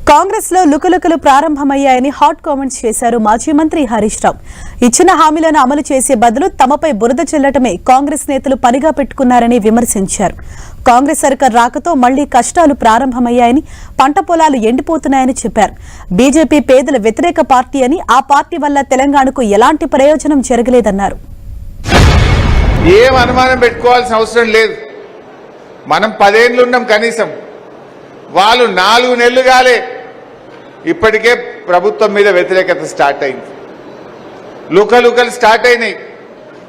కాంగ్రెస్ లో లుకలుకలు ప్రారంభమయ్యాయని hot comments చేశారు మాజీ మంత్రి హరీష్ రావు. ఇచ్చిన హామీలను అమలు చేసే బదులు తమపై బురద చల్లటమే కాంగ్రెస్ నేతలు పనిగా పెట్టుకున్నారని విమర్శించారు. కాంగ్రెస్ సర్కార్ రాకతో మళ్లీ కష్టాలు ప్రారంభమయ్యాయని, పంట పొలాలు ఎండిపోతున్నాయని చెప్పారు. బీజేపీ పేదల వ్యతిరేక పార్టీ అని, ఆ పార్టీ వల్ల తెలంగాణకు ఎలాంటి ప్రయోజనం జరగలేదన్నారు. ఏం అనుమానం పెట్టుకోవాల్సిన అవసరం లేదు. మనం 10 ఏళ్లు ఉన్నాం కనీసం, వాళ్ళు 4 నెలలు కాలే ఇప్పటికే ప్రభుత్వం మీద వ్యతిరేకత స్టార్ట్ అయింది. లుకలుకలు స్టార్ట్ అయినాయి.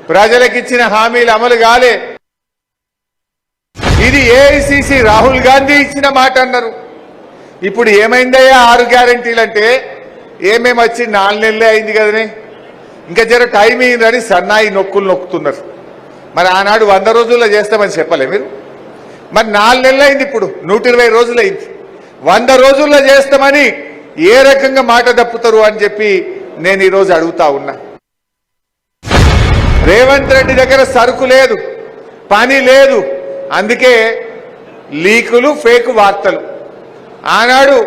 ప్రజలకు ఇచ్చిన హామీలు అమలు కాలే. ఇది ఏఐసిసి రాహుల్ గాంధీ ఇచ్చిన మాట అన్నారు. ఇప్పుడు ఏమైందయ్యా 6 గ్యారంటీలు అంటే? ఏమేమి వచ్చి 4 నెలలే అయింది కదనే, ఇంకా జర టైం అయిందని సన్నాయి నొక్కులు నొక్కుతున్నారు. మరి ఆనాడు 100 రోజుల్లో చేస్తామని చెప్పలే మీరు? మరి 4 నెలలు అయింది, ఇప్పుడు 120 రోజులు అయింది. 100 రోజుల్లో చేస్తామని ఏ రకంగా మాట తప్పుతారు అని చెప్పి నేను ఈరోజు అడుగుతా ఉన్నా. రేవంత్ రెడ్డి దగ్గర సరుకు లేదు, పని లేదు, అందుకే లీకులు, ఫేక్ వార్తలు. ఆనాడు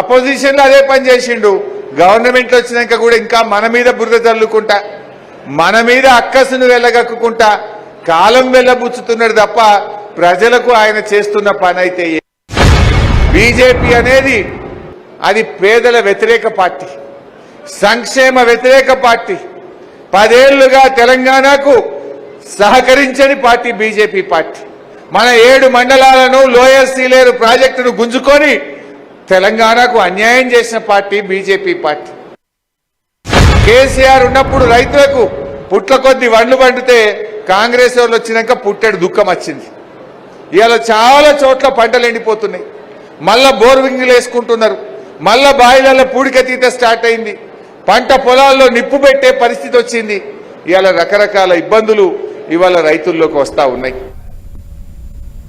అపోజిషన్లో అదే పని చేసిండు. గవర్నమెంట్ వచ్చినాక కూడా ఇంకా మన మీద బురద చల్లుకుంటా, మన మీద అక్కసును వెళ్ళగక్కుంటా కాలం వెళ్ళబుచ్చుతున్నాడు తప్ప ప్రజలకు ఆయన చేస్తున్న పని అయితే. బీజేపీ అనేది అది పేదల వ్యతిరేక పార్టీ, సంక్షేమ వ్యతిరేక పార్టీ. 10 ఏళ్లుగా తెలంగాణకు సహకరించని పార్టీ బీజేపీ పార్టీ. మన 7 మండలాలను లోయర్ సీలేరు ప్రాజెక్టును గుంజుకొని తెలంగాణకు అన్యాయం చేసిన పార్టీ బీజేపీ పార్టీ. కేసీఆర్ ఉన్నప్పుడు రైతులకు పుట్ల కొద్ది వడ్లు పండితే కాంగ్రెస్ వాళ్ళు వచ్చినాక పుట్టెడు దుఃఖం వచ్చింది. ఇవాళ చాలా చోట్ల పంటలు ఎండిపోతున్నాయి. మళ్ళా బోర్వింగ్లు వేసుకుంటున్నారు, మళ్ళా బాయిలలో పూడికతీత స్టార్ట్ అయింది, పంట పొలాల్లో నిప్పు పెట్టే పరిస్థితి వచ్చింది. ఇవాళ రకరకాల ఇబ్బందులు ఇవాళ రైతుల్లోకి వస్తా ఉన్నాయి.